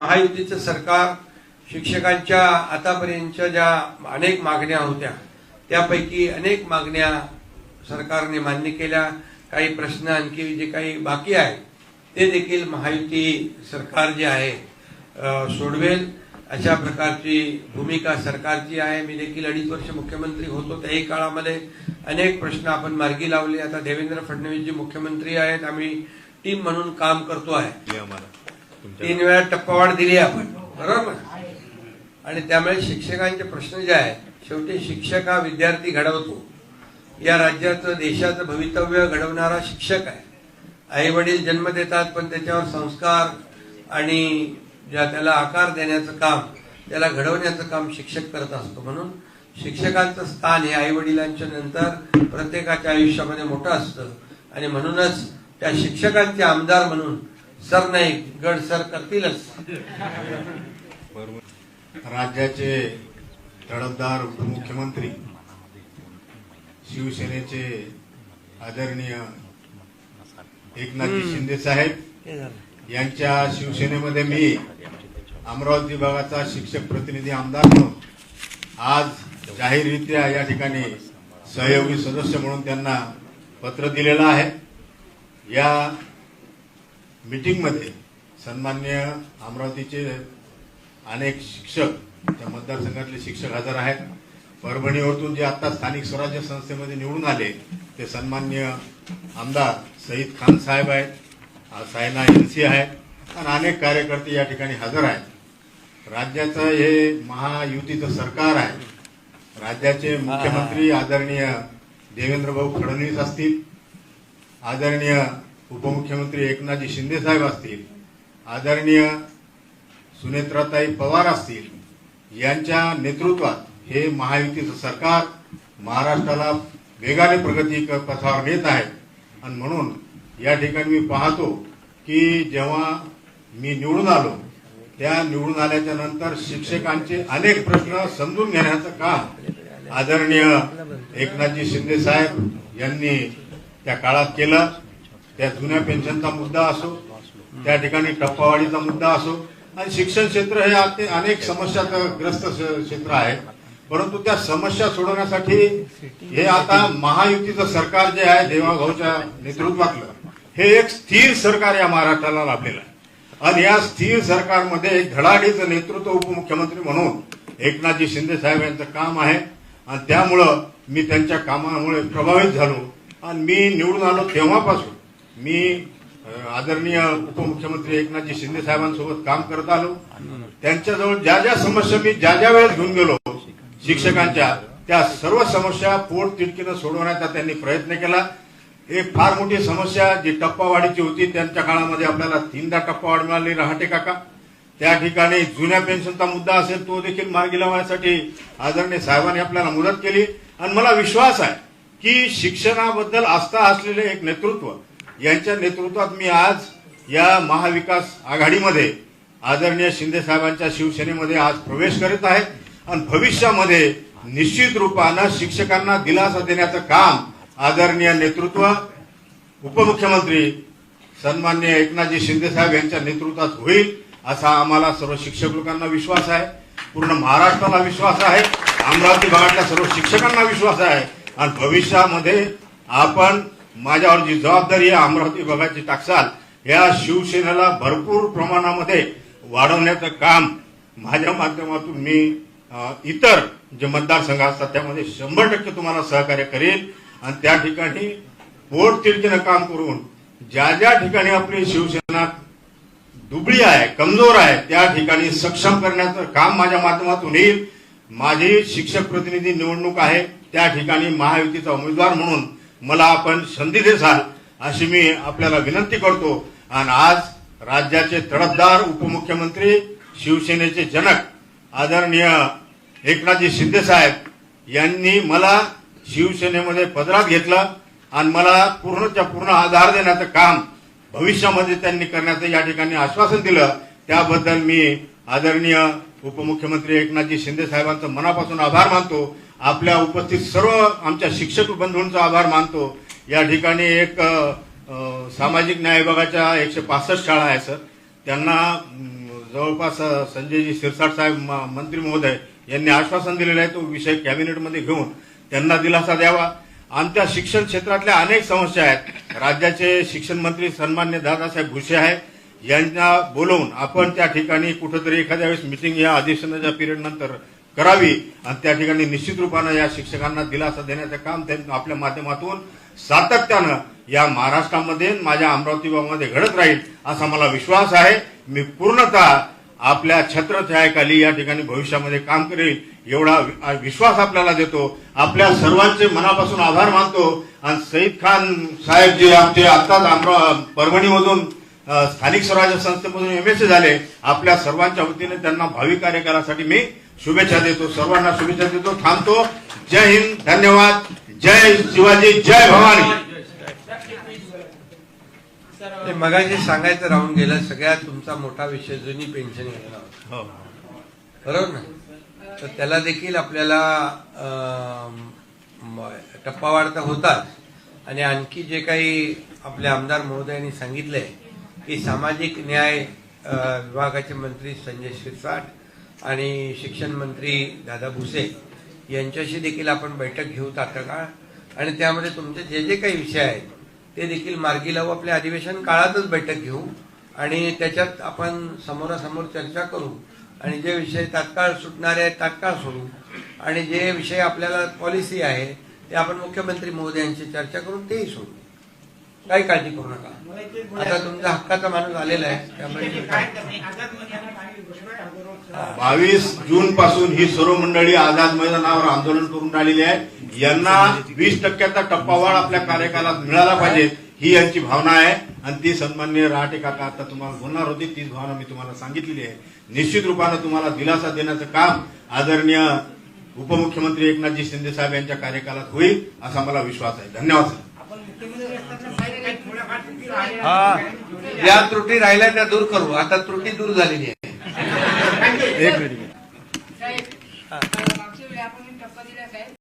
महायुतीचं सरकार शिक्षकांच्या आतापर्यंतच्या ज्या अनेक मागण्या होत्या त्यापैकी अनेक मागण्या सरकारने मान्य केल्या। काही प्रश्न आणखी जे काही बाकी आहे ते देखील महायुती सरकार जे आहे सोडवेल अशा प्रकारची भूमिका सरकारची आहे। मी देखील 2.5 वर्ष मुख्यमंत्री होतो, त्याही काळामध्ये अनेक प्रश्न आपण मार्गी लावले। आता देवेंद्र फडणवीस जी मुख्यमंत्री आहेत, आम्ही टीम म्हणून काम करतो आहे। 3 वेळा टप्पावाढ दिली आपण, बरोबर। आणि त्यामुळे शिक्षकांचे प्रश्न जे आहेत, शेवटी शिक्षक हा विद्यार्थी घडवतो। या राज्याचं देशाचं भवितव्य घडवणारा शिक्षक आहे। आई वडील जन्म देतात, पण त्याच्यावर संस्कार आणि ज्या त्याला आकार देण्याचं काम, त्याला घडवण्याचं काम शिक्षक करत असतो। म्हणून शिक्षकांचं स्थान हे आई वडिलांच्या नंतर प्रत्येकाच्या आयुष्यामध्ये मोठं असतं आणि म्हणूनच त्या शिक्षकांचे आमदार म्हणून सर नाही गड सर करतीलच। राज्याचे तडफदार उपमुख्यमंत्री शिवसेनेचे आदरणीय एकनाथजी शिंदे साहेब यांच्या शिवसेनेमध्ये मी अमरावती विभागाचा शिक्षक प्रतिनिधी आमदार म्हणून आज जाहीररित्या या ठिकाणी सहयोगी सदस्य म्हणून त्यांना पत्र दिलेलं आहे। या मीटिंगमध्ये सन्माननीय अमरावतीचे अनेक शिक्षक, त्या मतदारसंघातले शिक्षक हजर आहेत। परभणीवरून जे आता स्थानिक स्वराज्य संस्थेमध्ये निवडून आले ते सन्माननीय आमदार सईद खान साहेब आहेत, सायना एनसी आहेत आणि अनेक कार्यकर्ते या ठिकाणी हजर आहेत। राज्याचं हे महायुतीचं सरकार आहे। राज्याचे मुख्यमंत्री आदरणीय देवेंद्र भाऊ फडणवीस असतील, आदरणीय उपमुख्यमंत्री एकनाथजी शिंदे साहेब असतील, आदरणीय सुनेत्राताई पवार असतील, यांच्या नेतृत्वात हे महायुतीचं सरकार महाराष्ट्राला वेगाने प्रगती पथावर नेत आहे। आणि म्हणून या ठिकाणी मी पाहतो की जेव्हा मी निवडून आलो, त्या निवडून आल्याच्या नंतर शिक्षकांचे अनेक प्रश्न समजून घेण्याचं काम आदरणीय एकनाथजी शिंदे साहेब यांनी त्या काळात केलं। त्या जुन्या पेन्शनचा मुद्दा असो, त्या ठिकाणी टप्पावाढीचा मुद्दा असो, आणि शिक्षण क्षेत्र हे अनेक समस्याग्रस्त क्षेत्र आहे। परंतु त्या समस्या सोडवण्यासाठी हे आता महायुतीचं सरकार जे आहे देवाभाऊच्या नेतृत्वातलं, हे एक स्थिर सरकार या महाराष्ट्राला लाभलेलं आहे। आणि या स्थिर सरकारमध्ये धडाडीचं नेतृत्व उपमुख्यमंत्री म्हणून एकनाथजी शिंदे साहेब यांचं काम आहे। आणि त्यामुळं मी त्यांच्या कामामुळे प्रभावित झालो आणि मी निवडून आलो तेव्हापासून मी आदरणीय उपमुख्यमंत्री एकनाथजी शिंदे साहेबांसोबत काम करत आलो। त्यांच्याजवळ ज्या ज्या समस्या मी ज्या वेळेस घेऊन गेलो शिक्षकांच्या, त्या सर्व समस्या पोट तिडकीनं सोडवण्याचा त्यांनी प्रयत्न केला। एक फार मोठी समस्या जी टप्पावाढीची होती, त्यांच्या काळामध्ये आपल्याला 3दा टप्पावाढ मिळाली रहाटे काका। त्या ठिकाणी जुन्या पेन्शनचा मुद्दा असेल तो देखील मार्गी लावण्यासाठी आदरणीय साहेबांनी आपल्याला मदत केली। आणि मला विश्वास आहे की शिक्षणाबद्दल आस्था असलेले एक नेतृत्व, यांच्या नेतृत्वात मी आज या महाविकास आघाडीमध्ये आदरणीय शिंदे साहेबांच्या शिवसेनेमध्ये आज प्रवेश करीत आहे। आणि भविष्यामध्ये निश्चित रूपानं शिक्षकांना दिलासा देण्याचं काम आदरणीय नेतृत्व उपमुख्यमंत्री सन्माननीय एकनाथजी शिंदे साहेब यांच्या नेतृत्वात होईल असा आम्हाला सर्व शिक्षक लोकांना विश्वास आहे, पूर्ण महाराष्ट्राला विश्वास आहे, अमरावती भागातल्या सर्व शिक्षकांना विश्वास आहे। आणि भविष्यामध्ये आपण माझ्यावर जी जबाबदारी आहे अमरावती विभागाची टाकसाल, या शिवसेनेला भरपूर प्रमाणामध्ये वाढवण्याचं काम माझ्या माध्यमातून मी इतर जे मतदारसंघ असतात त्यामध्ये 100% तुम्हाला सहकार्य करेल। आणि त्या ठिकाणी पोट तिडकीनं काम करून ज्या ज्या ठिकाणी आपली शिवसेना दुबळी आहे, कमजोर आहे, त्या ठिकाणी सक्षम करण्याचं काम माझ्या माध्यमातून येईल। माझी शिक्षक प्रतिनिधी निवडणूक आहे, त्या ठिकाणी महायुतीचा उमेदवार म्हणून मला आपण संधी देसाल अशी मी आपल्याला विनंती करतो। आणि आज राज्याचे तडफदार उपमुख्यमंत्री, शिवसेनेचे जनक आदरणीय एकनाथजी शिंदे साहेब यांनी मला शिवसेनेमध्ये पदरात घेतलं आणि मला पूर्णच्या पूर्ण आधार देण्याचं काम भविष्यामध्ये त्यांनी करण्याचं या ठिकाणी आश्वासन दिलं। त्याबद्दल मी आदरणीय उपमुख्यमंत्री एकनाथजी शिंदे साहेबांचं मनापासून आभार मानतो। आपल्या उपस्थित सर्व आमच्या शिक्षक बंधूंचा आभार मानतो। या ठिकाणी एक सामाजिक न्याय विभागाच्या 165 शाळा आहे सर, त्यांना जवळपास संजयजी शिरसाट साहेब मंत्री महोदय यांनी आश्वासन दिलेलं आहे. तो विषय कॅबिनेटमध्ये घेऊन त्यांना दिलासा द्यावा. आमच्या शिक्षण क्षेत्रातल्या अनेक समस्या आहेत. राज्याचे शिक्षण मंत्री सन्मान्य दादासाहेब भुसे आहेत, यांना बोलवून आपण त्या ठिकाणी कुठेतरी एखाद्या वेळेस मिटिंग या अधिवेशनाच्या पिरियड नंतर करावी आणि त्या ठिकाणी निश्चित रूपानं या शिक्षकांना दिलासा देण्याचं काम त्यांनी आपल्या माध्यमातून सातत्यानं या महाराष्ट्रामध्ये माझ्या अमरावती विभागामध्ये घडत राहील असा मला विश्वास आहे. मी पूर्णतः आपल्या छत्रछायाखाली या ठिकाणी भविष्यामध्ये काम करेल एवढा विश्वास आपल्याला देतो. आपल्या सर्वांचे मनापासून आभार मानतो. आणि सईद खान साहेब जे आमचे आत्ताच परभणीमधून स्थानिक स्वराज्य संस्थेमधून एमएससी झाले, आपल्या सर्वांच्या वतीने त्यांना भावी कार्यकालासाठी मी शुभेच्छा देतो. सर्वांना शुभेच्छा देतो. थांबतो. जय हिंद, धन्यवाद. जय शिवाजी, जय भवानी. ते मगाशी सांगायचं राहून गेलं, सगळ्यात तुमचा मोठा विषय जुनी पेन्शन योजना होता, बरोबर ना? तर त्याला देखील आपल्याला टप्पावाढ तर होताच, आणि आणखी जे काही आपले आमदार महोदयांनी सांगितलंय की सामाजिक न्याय विभागाचे मंत्री संजय शिरसाट आणि शिक्षण मंत्री दादा भुसे यांच्याशी देखील आपण बैठक घेऊ तात्काळ, आणि त्यामध्ये तुमचे जे जे काही विषय आहेत ते देखील मार्गी लावू. आपल्या अधिवेशन काळातच बैठक घेऊ आणि त्याच्यात आपण समोरासमोर चर्चा करू, आणि जे विषय तात्काळ सुटणारे आहेत तात्काळ सोडू, आणि जे विषय आपल्याला पॉलिसी आहे ते आपण मुख्यमंत्री महोदयांशी चर्चा करून तेही सोडू. काही काळजी करू नका. आता तुमचा हक्काचा माणूस आलेला आहे, त्यामुळे 22 जून पासून ही सर्व मंडळी आझाद मैदानावर आंदोलन करून राहिलेली आहे. यांना 20% टप्पावाढ आपल्या कार्यकालात मिळाला पाहिजे ही यांची भावना आहे, आणि ती सन्माननीय रहाटे काका आता तुम्हाला बोलणार होती, तीच भावना मी तुम्हाला सांगितलेली आहे. निश्चित रूपानं तुम्हाला दिलासा देण्याचं काम आदरणीय उपमुख्यमंत्री एकनाथजी शिंदे साहेब यांच्या कार्यकालात होईल असा मला विश्वास आहे. धन्यवाद सर. हा, ज्या त्रुटी राहिल्या त्या दूर करू. आता त्रुटी दूर झालेली आहे. एक मिनिट.